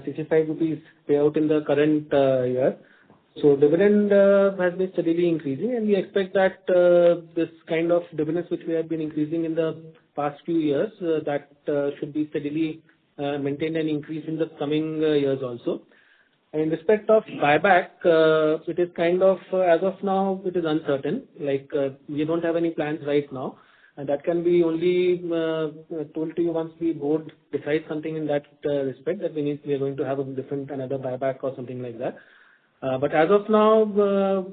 65 rupees payout in the current year. So dividend has been steadily increasing, and we expect that this kind of dividends which we have been increasing in the past few years, that should be steadily maintained and increased in the coming years also. In respect of buyback, it is kind of, as of now, it is uncertain. Like, we don't have any plans right now, and that can be only told to you once the board decides something in that respect, that we are going to have another buyback or something like that. But as of now,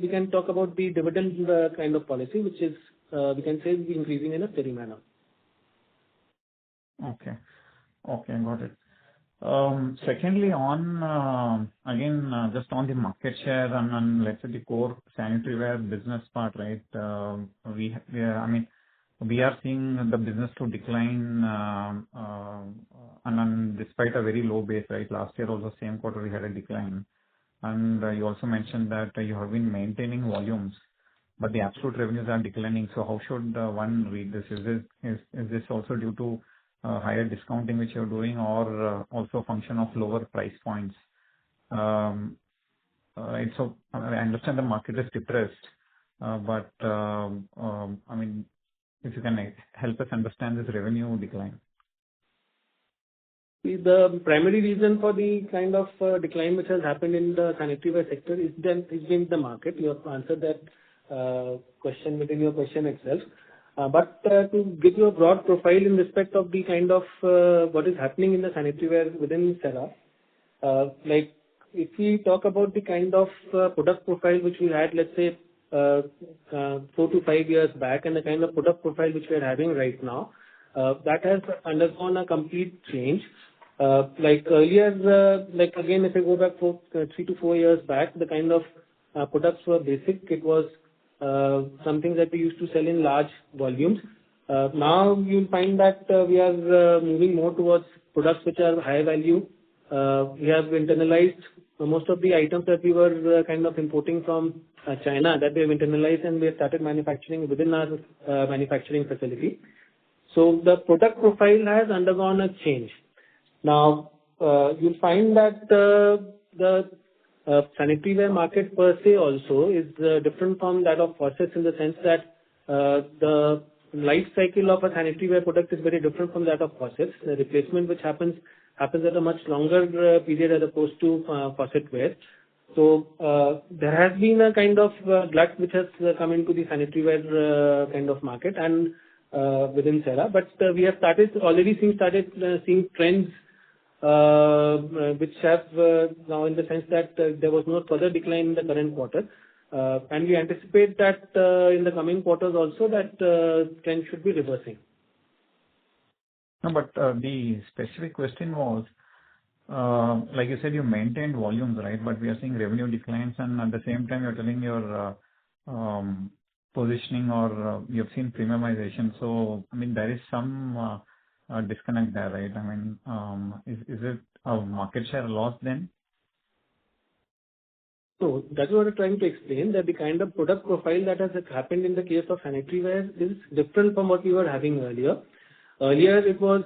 we can talk about the dividend kind of policy, which is, we can say, will be increasing in a steady manner. Okay. Okay, got it. Secondly, on again, just on the market share and let's say the core sanitaryware business part, right? I mean, we are seeing the business to decline, and despite a very low base, right? Last year also same quarter we had a decline. And you also mentioned that you have been maintaining volumes, but the absolute revenues are declining. So how should one read this? Is this also due to higher discounting which you're doing, or also a function of lower price points? Right. So I understand the market is depressed, but I mean, if you can help us understand this revenue decline. The primary reason for the kind of decline which has happened in the sanitaryware sector is been the market. You have answered that question within your question itself. But to give you a broad profile in respect of the kind of what is happening in the sanitaryware within Cera, like if we talk about the kind of product profile which we had, let's say 4 to 5 years back, and the kind of product profile which we are having right now, that has undergone a complete change. Like earlier, like again, if I go back 3 to 4 years back, the kind of products were basic. It was something that we used to sell in large volumes. Now you'll find that we are moving more towards products which are high value. We have internalized most of the items that we were kind of importing from China, that we have internalized, and we have started manufacturing within our manufacturing facility. So the product profile has undergone a change. Now, you'll find that the sanitaryware market per se also is different from that of faucets, in the sense that the life cycle of a sanitaryware product is very different from that of faucets. The replacement which happens at a much longer period as opposed to faucetware. So there has been a kind of glut which has come into the sanitaryware kind of market and within Cera, but we have already seeing trends which have now, in the sense that there was no further decline in the current quarter, and we anticipate that in the coming quarters also that trend should be reversing. No, but the specific question was, like you said, you maintained volumes, right? But we are seeing revenue declines, and at the same time, you're telling your positioning, or you've seen premiumization. So, I mean, there is some disconnect there, right? I mean, is it a market share loss then? So that's what I'm trying to explain, that the kind of product profile that has happened in the case of sanitaryware is different from what we were having earlier. Earlier, it was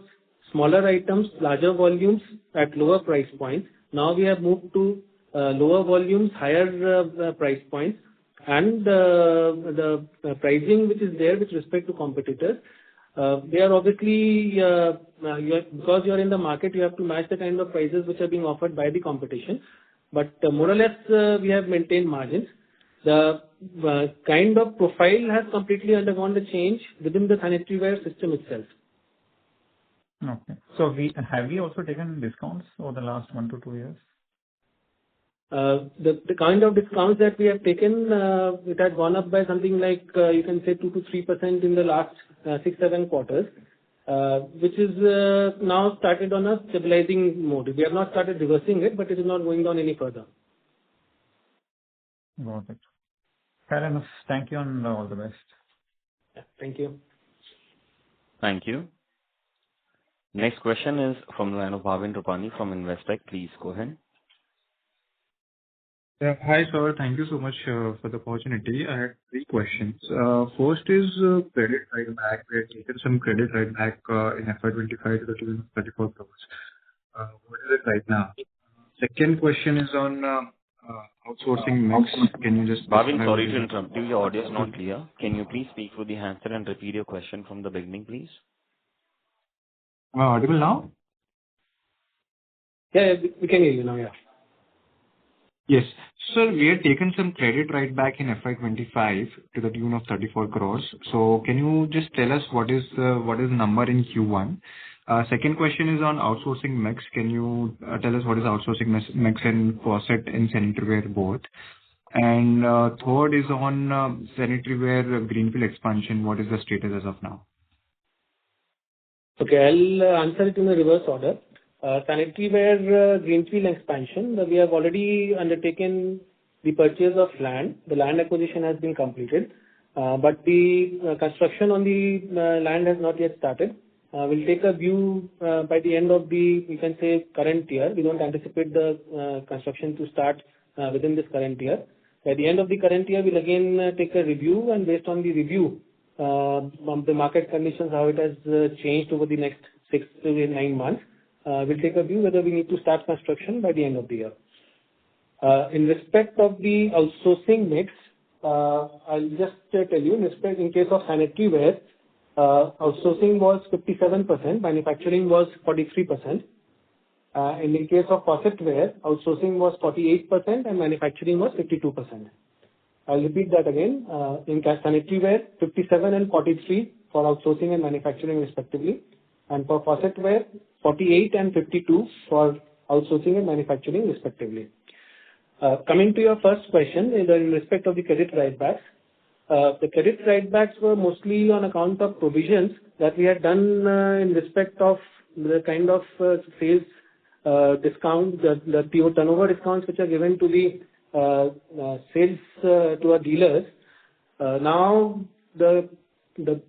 smaller items, larger volumes at lower price points. Now we have moved to lower volumes, higher price points, and the pricing which is there with respect to competitors. They are obviously, because you are in the market, you have to match the kind of prices which are being offered by the competition. But more or less, we have maintained margins. The kind of profile has completely undergone the change within the sanitaryware system itself. Okay. So have we also taken discounts over the last 1 to 2 years? The kind of discounts that we have taken, it had gone up by something like, you can say 2 to 3% in the last 6-7 quarters, which is now started on a stabilizing mode. We have not started reversing it, but it is not going down any further. Got it. Fair enough. Thank you, and all the best. Yeah, thank you. Thank you. Next question is from the line of Bhavin Rupani from Investec. Please go ahead. Yeah. Hi, sir. Thank you so much for the opportunity. I had 3 questions. First is credit write back. We have taken some credit write back in FY25 to the tune of 34 crores. What is it right now? Second question is on outsourcing mix, can you just Bhavin, specify sorry what to is interrupt you. Your audio is not clear. Can you please speak through the handset and repeat your question from the beginning, please? Am I audible now? Yeah, we can hear you now. Yeah. Yes. Sir, we had taken some credit write back in FY25 to the tune of 34 crores. So can you just tell us what is the number in Q1? Second question is on outsourcing mix. Can you tell us what is outsourcing mix in faucet and sanitaryware both? And third is on sanitaryware greenfield expansion. What is the status as of now? Okay, I'll answer it in the reverse order. Sanitaryware greenfield expansion, we have already undertaken the purchase of land. The land acquisition has been completed, but the construction on the land has not yet started. We'll take a view by the end of the, we can say, current year. We don't anticipate the construction to start within this current year. By the end of the current year, we'll again take a review, and based on the review, the market conditions, how it has changed over the next 6 to 9 months, we'll take a view whether we need to start construction by the end of the year. In respect of the outsourcing mix, I'll just tell you, in case of sanitaryware, outsourcing was 57%, manufacturing was 43%. And in case of faucetware, outsourcing was 48% and manufacturing was 52%. I'll repeat that again. In sanitaryware, 57 and 43 for outsourcing and manufacturing respectively. And for faucetware, 48 and 52 for outsourcing and manufacturing respectively. Coming to your first question, in respect of the credit write-backs, the credit write-backs were mostly on account of provisions that we had done in respect of the kind of sales discount, the PO turnover discounts which are given to the sales to our dealers. Now, the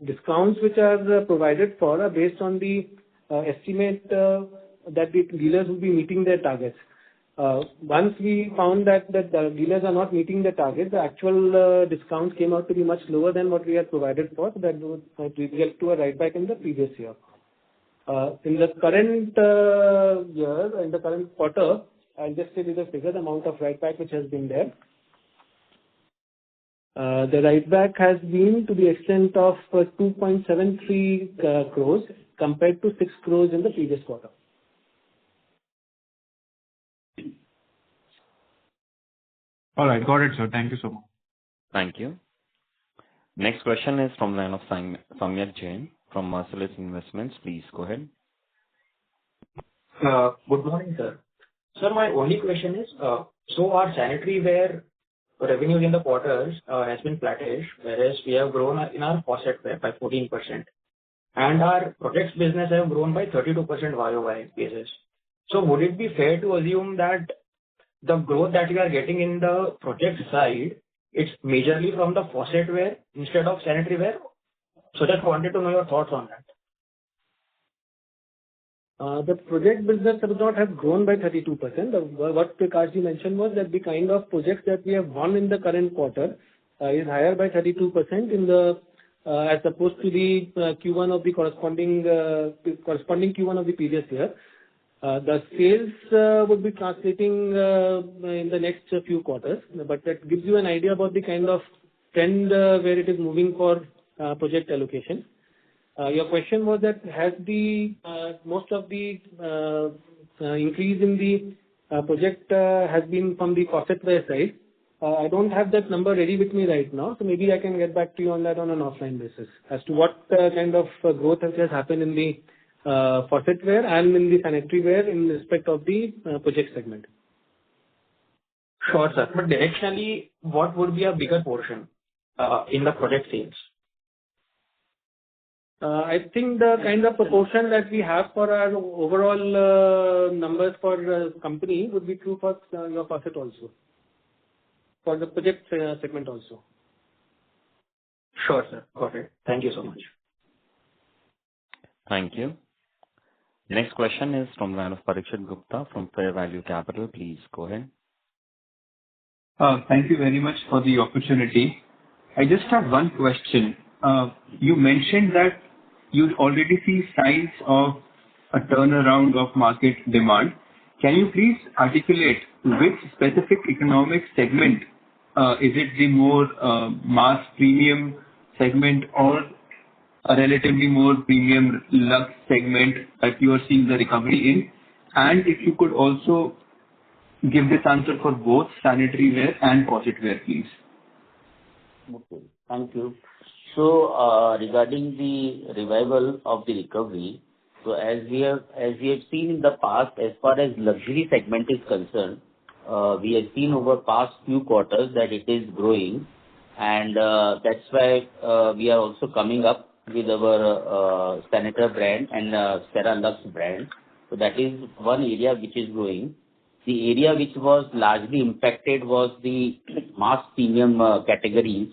discounts which are provided for are based on the estimate that the dealers will be meeting their targets. Once we found that the dealers are not meeting the target, the actual discounts came out to be much lower than what we had provided for. So that would result to a write back in the previous year. In the current year, in the current quarter, I'll just say the figure, the amount of write back which has been there. The write back has been to the extent of 2.73 crores compared to 6 crores in the previous quarter. All right. Got it, sir. Thank you so much. Thank you. Next question is from the line of Samyak Jain from Marcellus Investments. Please go ahead. Good morning, sir. Sir, my only question is, so our sanitaryware revenues in the quarters has been flattish, whereas we have grown in our faucetware by 14%. And our projects business have grown by 32% YOY basis. So would it be fair to assume that the growth that we are getting in the project side, it's majorly from the faucetware instead of sanitaryware? So just wanted to know your thoughts on that. The project business does not have grown by 32%. What Prakashji mentioned was that the kind of projects that we have won in the current quarter is higher by 32% in the as opposed to the Q1 of the corresponding Q1 of the previous year. The sales would be translating in the next few quarters, but that gives you an idea about the kind of trend where it is moving for project allocation. Your question was that has the most of the increase in the project has been from the faucetware side. I don't have that number ready with me right now, so maybe I can get back to you on that on an offline basis as to what kind of growth has happened in the faucetware and in the sanitaryware in respect of the project segment. Sure, sir. But directionally, what would be a bigger portion in the project sales? I think the kind of proportion that we have for our overall numbers for company would be true for your faucet also, for the project segment also. Sure, sir. Got it. Thank you so much. Thank you. Next question is from the line of Parikshit Gupta from Fair Value Capital. Please go ahead. Thank you very much for the opportunity. I just have one question. You mentioned that you already see signs of a turnaround of market demand. Can you please articulate which specific economic segment, is it the more mass premium segment or a relatively more premium lux segment that you are seeing the recovery in? And if you could also give this answer for both sanitary wear and faucetware, please. Okay. Thank you. So, regarding the revival of the recovery, so as we have seen in the past, as far as luxury segment is concerned, we have seen over past few quarters that it is growing, and that's why we are also coming up with our Senator brand and Cera Lux brand. So that is one area which is growing. The area which was largely impacted was the mass premium categories,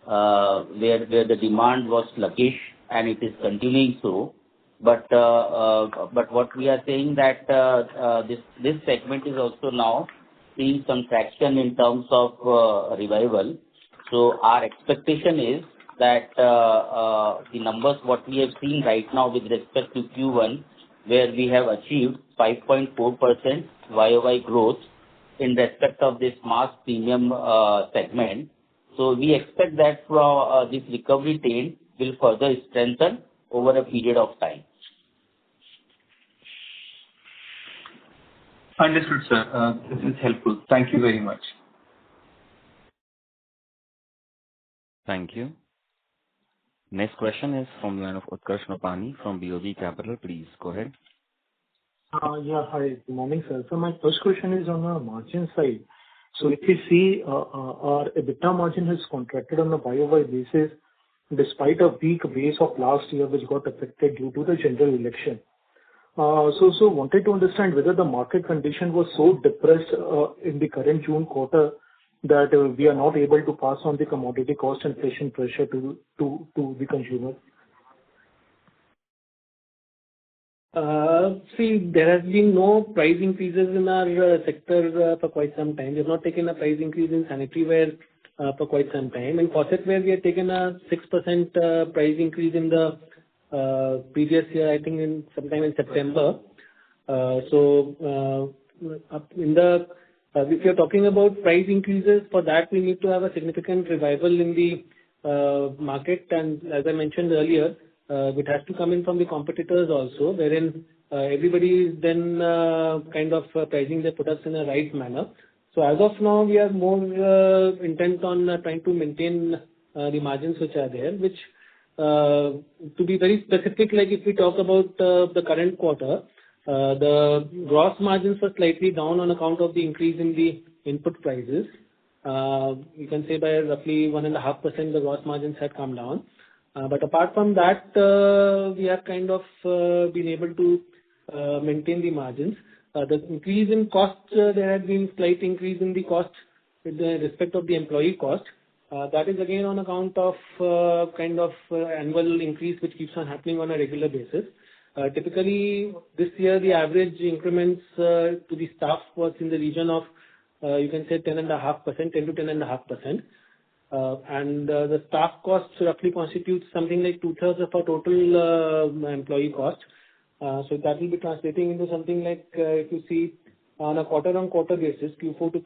where the demand was sluggish, and it is continuing so. But what we are saying that this segment is also now seeing some traction in terms of revival. So our expectation is that the numbers what we have seen right now with respect to Q1, where we have achieved 5.4% YOY growth in respect of this mass premium segment. So we expect that this recovery trend will further strengthen over a period of time. Understood, sir. This is helpful. Thank you very much. Thank you. Next question is from the line of Utkarsh Nopani from BOB Capital. Please go ahead. Yeah, hi. Good morning, sir. So my first question is on the margin side. So if you see, our EBITDA margin has contracted on a YOY basis despite a weak base of last year, which got affected due to the general election. So wanted to understand whether the market condition was so depressed in the current June quarter that we are not able to pass on the commodity cost inflation pressure to the consumer. See, there has been no price increases in our sector for quite some time. We have not taken a price increase in sanitaryware for quite some time. In faucetware, we have taken a 6% price increase in the previous year, I think sometime in September. If you're talking about price increases, for that we need to have a significant revival in the market, and as I mentioned earlier, it has to come in from the competitors also, wherein everybody is then kind of pricing their products in a right manner. So as of now, we are more intent on trying to maintain the margins which are there, which to be very specific, like if we talk about the current quarter, the gross margins were slightly down on account of the increase in the input prices. You can say by roughly 1.5% the gross margins had come down. But apart from that, we have kind of been able to maintain the margins. The increase in cost, there had been slight increase in the cost with the respect of the employee cost. That is again on account of kind of annual increase which keeps on happening on a regular basis. Typically, this year the average increments to the staff was in the region of you can say 10.5%, 10 to 10.5%. And the staff costs roughly constitutes something like 2/3 of our total employee cost. So that will be translating into something like if you see on a quarter-on-quarter basis, Q4 to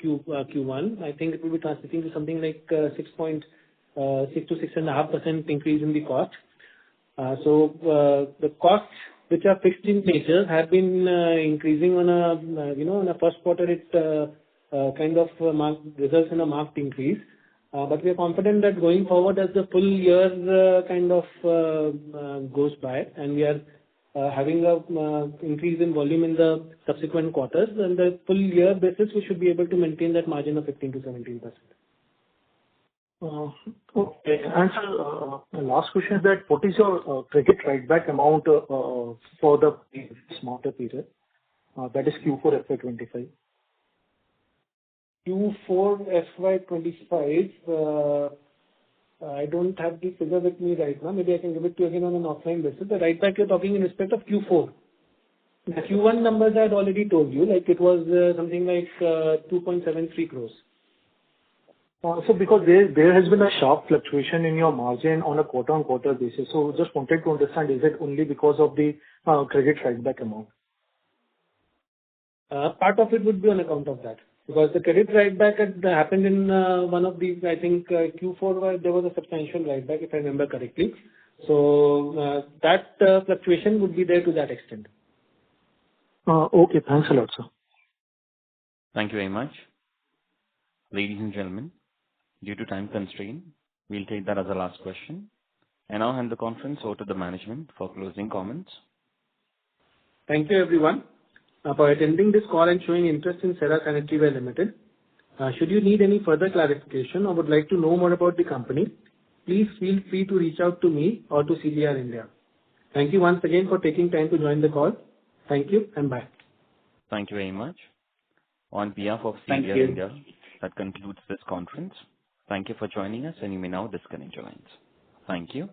Q1, I think it will be translating to something like 6.6 to 6.5% increase in the cost. So the costs which are fixed in nature have been increasing on a in the first quarter it kind of results in a marked increase. But we are confident that going forward as the full year kind of goes by and we are having a increase in volume in the subsequent quarters, and the full year basis we should be able to maintain that margin of 15 to 17%. Okay. And sir, the last question is that what is your credit write-back amount for the smarter period? That is Q4 FY25. Q4 FY25, I don't have the figure with me right now. Maybe I can give it to you again on an offline basis. The write back you're talking in respect of Q4. The Q1 numbers I had already told you, like it was something like 2.73 crores. So because there has been a sharp fluctuation in your margin on a quarter-on-quarter basis. So just wanted to understand, is it only because of the credit write back amount? Part of it would be on account of that. Because the credit write-back had happened in one of these, I think, Q4, where there was a substantial write-back, if I remember correctly. So that fluctuation would be there to that extent. Okay. Thanks a lot, sir. Thank you very much. Ladies and gentlemen, due to time constraint, we'll take that as the last question. And I'll hand the conference over to the management for closing comments. Thank you, everyone, for attending this call and showing interest in Cera Sanitaryware Limited. Should you need any further clarification or would like to know more about the company, please feel free to reach out to me or to CDR India. Thank you once again for taking time to join the call. Thank you and bye. Thank you very much. On behalf of Thank CDR you. India, that concludes this conference. Thank you for joining us, and you may now disconnect your lines. Thank you.